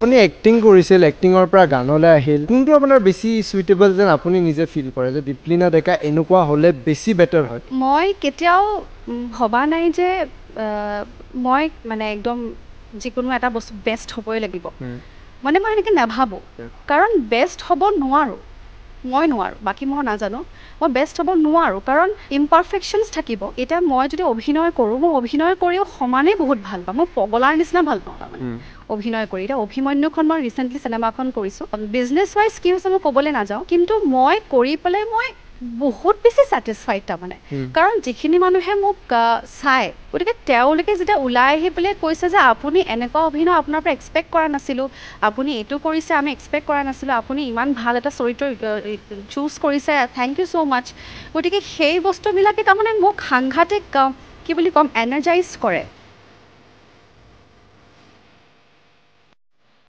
আপুনি এক্টিং কৰিছিল, এক্টিঙৰ পৰা গানলৈ আহিল, কোনটো আপোনাৰ বেছি সুইটেবল যেন আপুনি নিজে ফিল কৰে যে দীপলিনা ডেকা এনেকুৱা হ'লে বেছি বেটাৰ হয়? মই কেতিয়াও ভবা নাই যে মই মানে একদম যিকোনো এটা বস্তু বেষ্ট হ'বই লাগিব, মানে মই এনেকৈ নাভাবোঁ। কাৰণ বেষ্ট হ'ব নোৱাৰোঁ, মই নোৱাৰোঁ, বাকী মই নাজানো। মই বেষ্ট হ'ব নোৱাৰোঁ কাৰণ ইমপাৰফেকশ্যনছ থাকিব। এতিয়া মই যদি অভিনয় কৰোঁ, মই অভিনয় কৰিও সমানেই বহুত ভাল পাওঁ, মই পগলাৰ নিচিনা ভাল পাওঁ তাৰমানে অভিনয় কৰি। এতিয়া অভিমন্যুখন মই ৰিচেণ্টলি চিনেমাখন কৰিছোঁ। বিজনেছ ৱাইজ কি হৈছে মই ক'বলৈ নাযাওঁ, কিন্তু মই কৰি পেলাই মই বহুত বেছি ছেটিছফাইড তাৰমানে। কাৰণ যিখিনি মানুহে মোক চায়, গতিকে তেওঁলোকে যেতিয়া ওলাই আহি পেলাই কৈছে যে আপুনি এনেকুৱা অভিনয় আপোনাৰ পৰা এক্সপেক্ট কৰা নাছিলোঁ, আপুনি এইটো কৰিছে আমি এক্সপেক্ট কৰা নাছিলোঁ, আপুনি ইমান ভাল এটা চৰিত্ৰ চুজ কৰিছে, থেংক ইউ ছ' মাছ। গতিকে সেই বস্তুবিলাকে তাৰমানে মোক সাংঘাতিক কি বুলি ক'ম, এনাৰ্জাইজ কৰে।